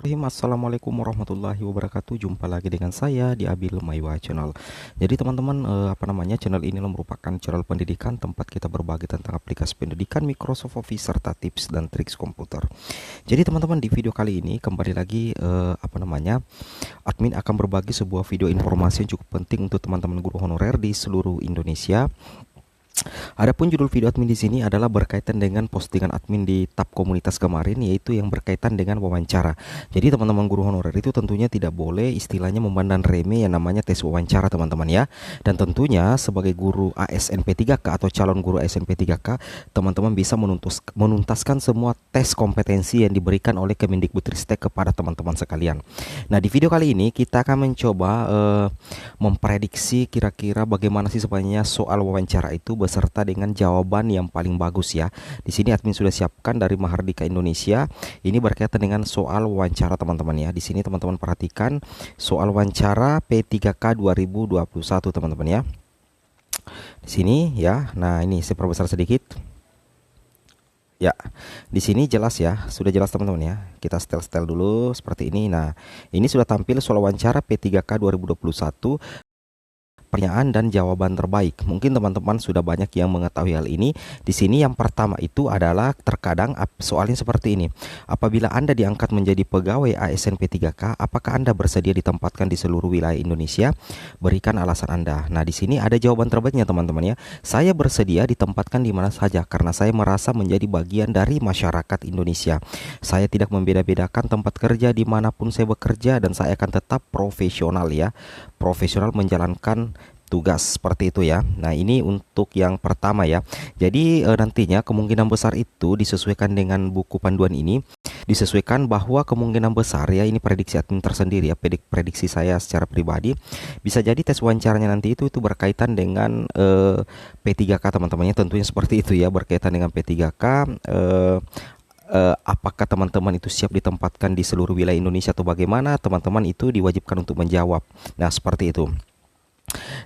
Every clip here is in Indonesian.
Assalamualaikum warahmatullahi wabarakatuh. Jumpa lagi dengan saya di Abil Maiwa Channel. Jadi teman-teman, channel ini merupakan channel pendidikan tempat kita berbagi tentang aplikasi pendidikan Microsoft Office serta tips dan triks komputer. Jadi teman-teman, di video kali ini kembali lagi admin akan berbagi sebuah video informasi yang cukup penting untuk teman-teman guru honorer di seluruh Indonesia. Adapun judul video admin di sini adalah berkaitan dengan postingan admin di tab komunitas kemarin, yaitu yang berkaitan dengan wawancara. Jadi teman-teman guru honorer itu tentunya tidak boleh istilahnya memandang remeh yang namanya tes wawancara, teman-teman ya. Dan tentunya sebagai guru ASNP 3K atau calon guru ASNP 3K, teman-teman bisa menuntaskan semua tes kompetensi yang diberikan oleh Kemendikbudristek kepada teman-teman sekalian. Nah, di video kali ini kita akan mencoba memprediksi kira-kira bagaimana sih sebenarnya soal wawancara itu beserta dengan jawaban yang paling bagus ya. Di sini admin sudah siapkan dari Mahardika Indonesia. Ini berkaitan dengan soal wawancara teman-teman ya. Di sini teman-teman perhatikan soal wawancara P3K 2021 teman-teman ya. Di sini ya. Nah, ini saya perbesar sedikit. Ya, di sini jelas ya, sudah jelas teman-teman ya. Kita setel dulu seperti ini. Nah, ini sudah tampil soal wawancara P3K 2021. Pertanyaan dan jawaban terbaik. Mungkin teman-teman sudah banyak yang mengetahui hal ini. Di sini yang pertama itu adalah terkadang soalnya seperti ini. Apabila Anda diangkat menjadi pegawai ASNP 3K, apakah Anda bersedia ditempatkan di seluruh wilayah Indonesia? Berikan alasan Anda. Nah, di sini ada jawaban terbaiknya teman-teman ya. Saya bersedia ditempatkan di mana saja karena saya merasa menjadi bagian dari masyarakat Indonesia. Saya tidak membeda-bedakan tempat kerja dimanapun saya bekerja dan saya akan tetap profesional ya. Profesional menjalankan tugas seperti itu ya. Nah, ini untuk yang pertama ya. Jadi nantinya kemungkinan besar itu disesuaikan dengan buku panduan ini, disesuaikan bahwa kemungkinan besar ya, ini prediksi admin tersendiri ya, prediksi saya secara pribadi, bisa jadi tes wawancaranya nanti itu berkaitan dengan P3K teman-temannya, tentunya seperti itu ya, berkaitan dengan P3K. Apakah teman-teman itu siap ditempatkan di seluruh wilayah Indonesia atau bagaimana? Teman-teman itu diwajibkan untuk menjawab. Nah, seperti itu.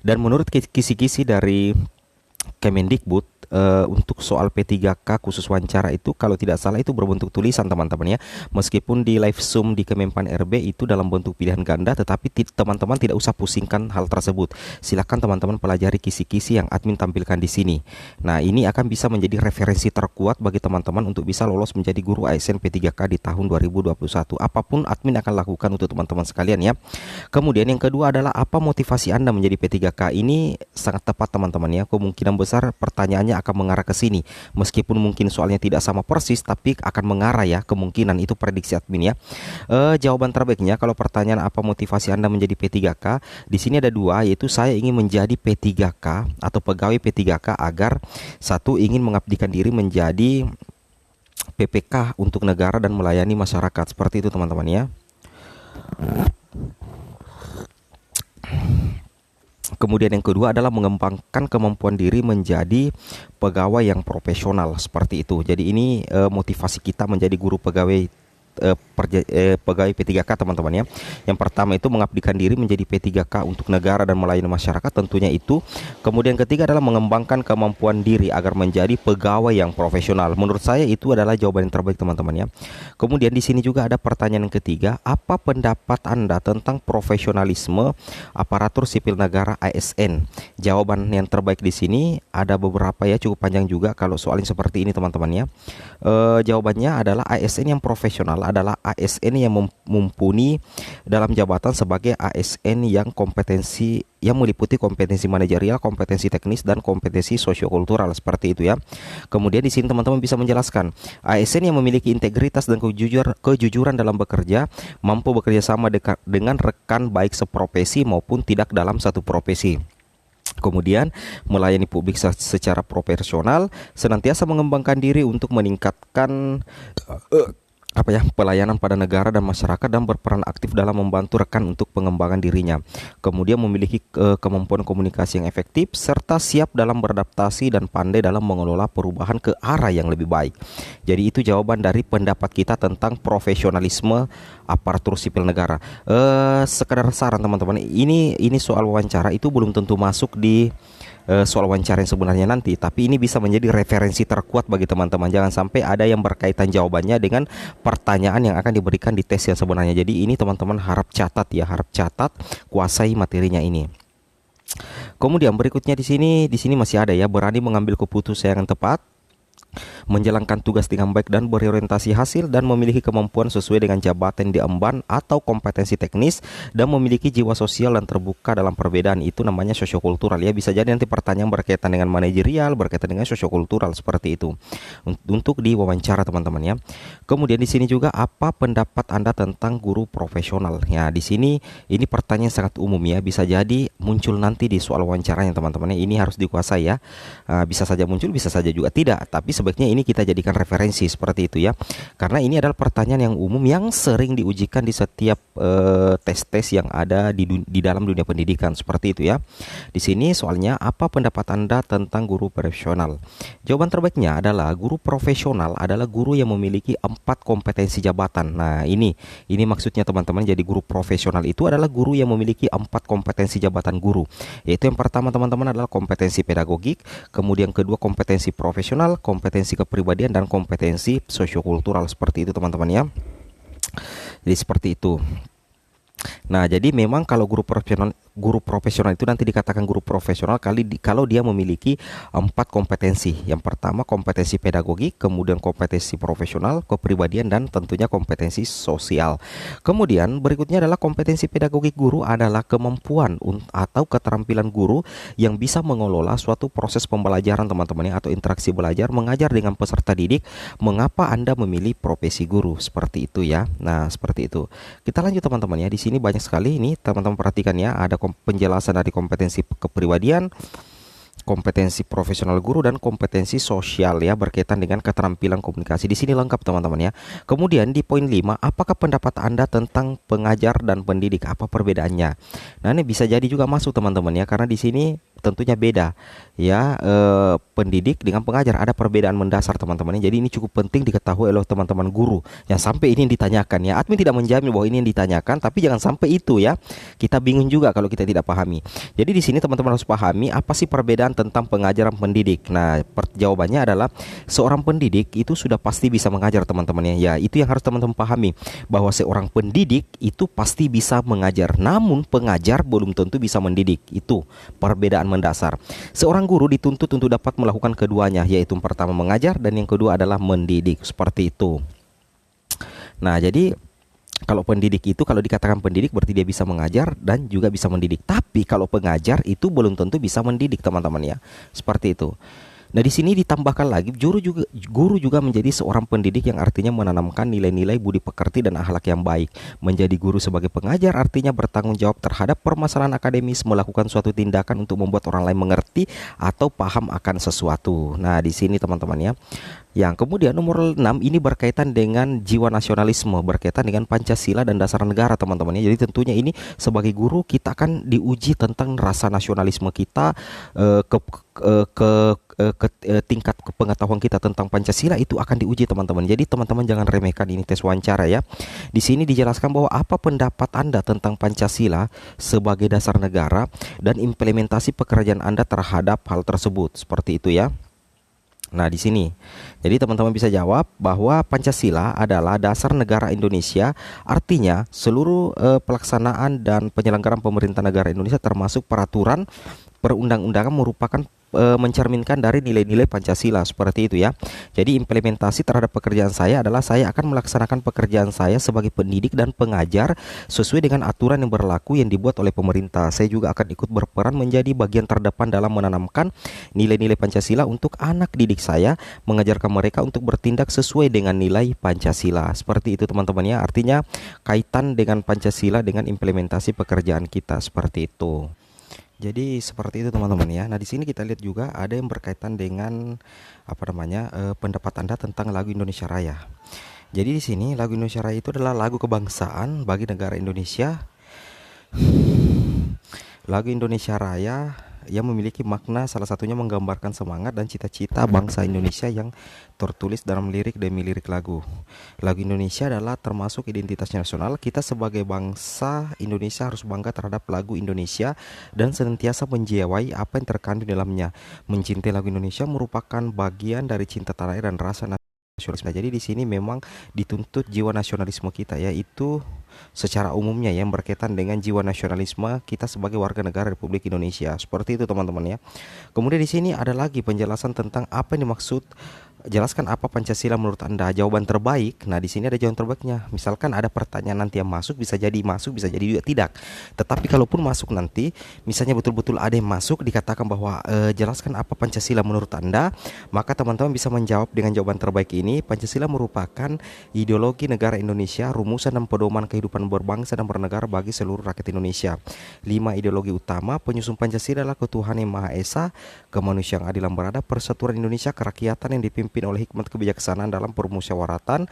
Dan menurut kisi-kisi dari Kemendikbud, untuk soal P3K khusus wawancara itu kalau tidak salah itu berbentuk tulisan teman-teman ya. Meskipun di live Zoom di Kemenpan RB itu dalam bentuk pilihan ganda, tetapi teman-teman tidak usah pusingkan hal tersebut. Silakan teman-teman pelajari kisi-kisi yang admin tampilkan di sini. Nah, ini akan bisa menjadi referensi terkuat bagi teman-teman untuk bisa lolos menjadi guru ASN P3K di tahun 2021. Apapun admin akan lakukan untuk teman-teman sekalian ya. Kemudian yang kedua adalah apa motivasi Anda menjadi P3K? Ini sangat tepat teman-teman ya. Kemungkinan besar pertanyaannya akan mengarah ke sini. Meskipun mungkin soalnya tidak sama persis, tapi akan mengarah ya, kemungkinan itu prediksi admin ya. Jawaban terbaiknya kalau pertanyaan apa motivasi Anda menjadi P3K, di sini ada dua, yaitu saya ingin menjadi P3K atau pegawai P3K agar satu ingin mengabdikan diri menjadi PPK untuk negara dan melayani masyarakat. Seperti itu teman-teman ya. Kemudian yang kedua adalah mengembangkan kemampuan diri menjadi pegawai yang profesional, seperti itu. Jadi ini motivasi kita menjadi guru pegawai pegawai P3K teman-teman ya. Yang pertama itu mengabdikan diri menjadi P3K untuk negara dan melayani masyarakat, tentunya itu. Kemudian ketiga adalah mengembangkan kemampuan diri agar menjadi pegawai yang profesional. Menurut saya itu adalah jawaban yang terbaik teman-teman ya. Kemudian di sini juga ada pertanyaan yang ketiga, apa pendapat Anda tentang profesionalisme aparatur sipil negara ASN? Jawaban yang terbaik di sini ada beberapa ya, cukup panjang juga kalau soalnya seperti ini teman-teman ya. Jawabannya adalah ASN yang profesional adalah ASN yang mumpuni dalam jabatan sebagai ASN yang meliputi kompetensi manajerial, kompetensi teknis dan kompetensi sosiokultural, seperti itu ya. Kemudian di sini teman-teman bisa menjelaskan ASN yang memiliki integritas dan kejujuran dalam bekerja, mampu bekerja sama dengan rekan baik seprofesi maupun tidak dalam satu profesi. Kemudian melayani publik secara profesional, senantiasa mengembangkan diri untuk meningkatkan pelayanan pada negara dan masyarakat dan berperan aktif dalam membantu rekan untuk pengembangan dirinya. Kemudian memiliki kemampuan komunikasi yang efektif serta siap dalam beradaptasi dan pandai dalam mengelola perubahan ke arah yang lebih baik. Jadi itu jawaban dari pendapat kita tentang profesionalisme aparatur sipil negara. Sekedar saran teman-teman, ini soal wawancara itu belum tentu masuk di soal wawancara yang sebenarnya nanti, tapi ini bisa menjadi referensi terkuat bagi teman-teman. Jangan sampai ada yang berkaitan jawabannya dengan pertanyaan yang akan diberikan di tes yang sebenarnya. Jadi ini teman-teman harap catat ya, harap catat, kuasai materinya ini. Kemudian berikutnya di sini masih ada ya, berani mengambil keputusan yang tepat, menjalankan tugas dengan baik dan berorientasi hasil, dan memiliki kemampuan sesuai dengan jabatan yang diemban atau kompetensi teknis, dan memiliki jiwa sosial dan terbuka dalam perbedaan. Itu namanya sosiokultural ya. Bisa jadi nanti pertanyaan berkaitan dengan manajerial, berkaitan dengan sosiokultural seperti itu untuk diwawancara teman-teman ya. Kemudian di sini juga, apa pendapat Anda tentang guru profesional? Ya, di sini ini pertanyaan sangat umum ya, bisa jadi muncul nanti di soal wawancaranya teman-teman ya. Ini harus dikuasai ya. Bisa saja muncul, bisa saja juga tidak, tapi sebaiknya ini kita jadikan referensi seperti itu ya, karena ini adalah pertanyaan yang umum yang sering diujikan di setiap tes-tes yang ada di dalam dunia pendidikan seperti itu ya. Di sini soalnya, apa pendapat Anda tentang guru profesional? Jawaban terbaiknya adalah guru profesional adalah guru yang memiliki 4 kompetensi jabatan. Nah, ini maksudnya teman-teman. Jadi guru profesional itu adalah guru yang memiliki 4 kompetensi jabatan guru. Yaitu yang pertama teman-teman adalah kompetensi pedagogik, kemudian kedua kompetensi profesional, kompetensi kepribadian, dan kompetensi sosiokultural seperti itu teman-teman ya. Jadi seperti itu. Nah, jadi memang kalau guru profesional itu nanti dikatakan guru profesional kalau dia memiliki 4 kompetensi. Yang pertama kompetensi pedagogik, kemudian kompetensi profesional, kepribadian, dan tentunya kompetensi sosial. Kemudian berikutnya adalah kompetensi pedagogik guru adalah kemampuan atau keterampilan guru yang bisa mengelola suatu proses pembelajaran teman-teman ya, atau interaksi belajar mengajar dengan peserta didik. Mengapa Anda memilih profesi guru? Seperti itu ya. Nah, seperti itu. Kita lanjut teman-teman ya. Di sini banyak sekali ini teman-teman perhatikan ya, ada penjelasan dari kompetensi kepribadian, kompetensi profesional guru, dan kompetensi sosial ya, berkaitan dengan keterampilan komunikasi. Di sini lengkap teman-teman ya. Kemudian di poin 5, apakah pendapat Anda tentang pengajar dan pendidik? Apa perbedaannya? Nah, ini bisa jadi juga masuk teman-teman ya, karena di sini tentunya beda ya, pendidik dengan pengajar ada perbedaan mendasar teman-teman. Jadi ini cukup penting diketahui oleh teman-teman guru. Yang sampai ini ditanyakan ya, admin tidak menjamin bahwa ini yang ditanyakan, tapi jangan sampai itu ya, kita bingung juga kalau kita tidak pahami. Jadi di sini teman-teman harus pahami apa sih perbedaan tentang pengajar dan pendidik. Nah, jawabannya adalah seorang pendidik itu sudah pasti bisa mengajar teman-teman ya. Itu yang harus teman-teman pahami, bahwa seorang pendidik itu pasti bisa mengajar, namun pengajar belum tentu bisa mendidik. Itu perbedaan mendasar. Seorang guru dituntut untuk dapat melakukan keduanya, yaitu pertama mengajar dan yang kedua adalah mendidik, seperti itu. Nah, jadi kalau pendidik itu, kalau dikatakan pendidik berarti dia bisa mengajar dan juga bisa mendidik. Tapi kalau pengajar itu belum tentu bisa mendidik teman-teman ya. Seperti itu. Nah, di sini ditambahkan lagi guru juga menjadi seorang pendidik, yang artinya menanamkan nilai-nilai budi pekerti dan akhlak yang baik. Menjadi guru sebagai pengajar artinya bertanggung jawab terhadap permasalahan akademis, melakukan suatu tindakan untuk membuat orang lain mengerti atau paham akan sesuatu. Nah, di sini teman-teman ya. Yang kemudian nomor 6 ini berkaitan dengan jiwa nasionalisme, berkaitan dengan Pancasila dan dasar negara teman-teman ya. Jadi tentunya ini sebagai guru kita akan diuji tentang rasa nasionalisme kita, tingkat pengetahuan kita tentang Pancasila itu akan diuji teman-teman. Jadi teman-teman jangan remehkan ini tes wawancara ya. Di sini dijelaskan bahwa apa pendapat Anda tentang Pancasila sebagai dasar negara dan implementasi pekerjaan Anda terhadap hal tersebut. Seperti itu ya. Nah, di sini. Jadi teman-teman bisa jawab bahwa Pancasila adalah dasar negara Indonesia. Artinya seluruh pelaksanaan dan penyelenggaraan pemerintah negara Indonesia termasuk peraturan perundang-undangan merupakan mencerminkan dari nilai-nilai Pancasila, seperti itu ya. Jadi implementasi terhadap pekerjaan saya adalah saya akan melaksanakan pekerjaan saya sebagai pendidik dan pengajar sesuai dengan aturan yang berlaku yang dibuat oleh pemerintah. Saya juga akan ikut berperan menjadi bagian terdepan dalam menanamkan nilai-nilai Pancasila untuk anak didik saya, mengajarkan mereka untuk bertindak sesuai dengan nilai Pancasila. Seperti itu teman-teman ya. Artinya kaitan dengan Pancasila dengan implementasi pekerjaan kita, seperti itu. Jadi seperti itu teman-teman ya. Nah, di sini kita lihat juga ada yang berkaitan dengan pendapat Anda tentang lagu Indonesia Raya. Jadi di sini lagu Indonesia Raya itu adalah lagu kebangsaan bagi negara Indonesia. Lagu Indonesia Raya yang memiliki makna, salah satunya menggambarkan semangat dan cita-cita bangsa Indonesia yang tertulis dalam lirik demi lirik lagu. Lagu Indonesia adalah termasuk identitas nasional. Kita sebagai bangsa Indonesia harus bangga terhadap lagu Indonesia dan senantiasa menjiwai apa yang terkandung di dalamnya. Mencintai lagu Indonesia merupakan bagian dari cinta tanah air dan rasa nasionalisme. Jadi di sini memang dituntut jiwa nasionalisme kita, yaitu secara umumnya yang berkaitan dengan jiwa nasionalisme kita sebagai warga negara Republik Indonesia. Seperti itu teman-teman ya. Kemudian di sini ada lagi penjelasan tentang apa yang dimaksud. Jelaskan apa Pancasila menurut Anda? Jawaban terbaik. Nah, di sini ada jawaban terbaiknya. Misalkan ada pertanyaan nanti yang masuk, bisa jadi juga tidak. Tetapi kalaupun masuk nanti, misalnya betul-betul ada yang masuk dikatakan bahwa jelaskan apa Pancasila menurut Anda, maka teman-teman bisa menjawab dengan jawaban terbaik ini. Pancasila merupakan ideologi negara Indonesia, rumusan dan pedoman kehidupan berbangsa dan bernegara bagi seluruh rakyat Indonesia. 5 ideologi utama penyusun Pancasila adalah ketuhanan yang Maha Esa, kemanusiaan adil dan beradab, persatuan Indonesia, kerakyatan yang dipimpin oleh hikmat kebijaksanaan dalam permusyawaratan,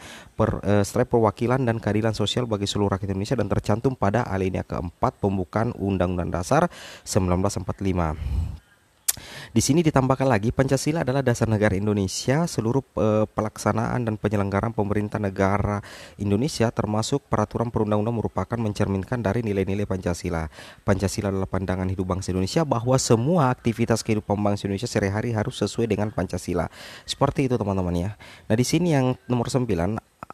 perwakilan dan keadilan sosial bagi seluruh rakyat Indonesia, dan tercantum pada alinea keempat pembukaan Undang-Undang Dasar 1945. Di sini ditambahkan lagi Pancasila adalah dasar negara Indonesia. Seluruh pelaksanaan dan penyelenggaraan pemerintah negara Indonesia termasuk peraturan perundang-undang merupakan mencerminkan dari nilai-nilai Pancasila. Pancasila adalah pandangan hidup bangsa Indonesia bahwa semua aktivitas kehidupan bangsa Indonesia sehari-hari harus sesuai dengan Pancasila. Seperti itu teman-teman ya. Nah, di sini yang nomor 9,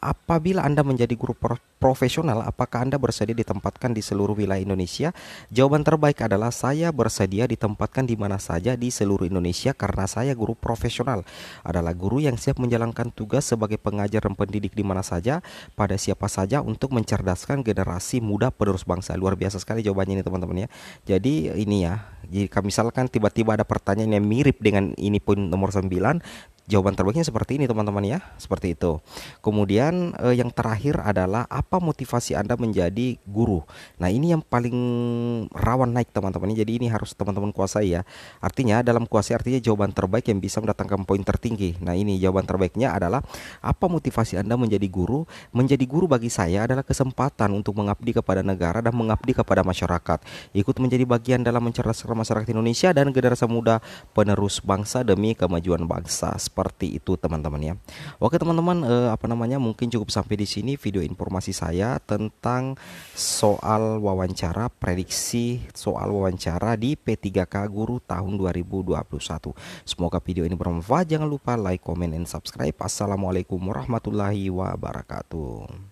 apabila Anda menjadi guru profesional, apakah Anda bersedia ditempatkan di seluruh wilayah Indonesia? Jawaban terbaik adalah saya bersedia ditempatkan di mana saja di seluruh Indonesia karena saya guru profesional. Adalah guru yang siap menjalankan tugas sebagai pengajar dan pendidik di mana saja, pada siapa saja untuk mencerdaskan generasi muda penerus bangsa. Luar biasa sekali jawabannya ini teman-teman ya. Jadi ini ya, jika misalkan tiba-tiba ada pertanyaan yang mirip dengan ini pun nomor 9, jawaban terbaiknya seperti ini teman-teman ya, seperti itu. Kemudian yang terakhir adalah apa motivasi Anda menjadi guru. Nah, ini yang paling rawan naik teman-teman. Jadi ini harus teman-teman kuasai ya. Artinya dalam kuasai artinya jawaban terbaik yang bisa mendatangkan poin tertinggi. Nah, ini jawaban terbaiknya adalah apa motivasi Anda menjadi guru? Menjadi guru bagi saya adalah kesempatan untuk mengabdi kepada negara dan mengabdi kepada masyarakat. Ikut menjadi bagian dalam mencerdaskan masyarakat Indonesia dan generasi muda penerus bangsa demi kemajuan bangsa. Seperti itu teman-teman ya. Oke teman-teman, mungkin cukup sampai di sini video informasi saya tentang soal wawancara, prediksi soal wawancara di P3K Guru tahun 2021. Semoga video ini bermanfaat. Jangan lupa like, comment, and subscribe. Assalamualaikum warahmatullahi wabarakatuh.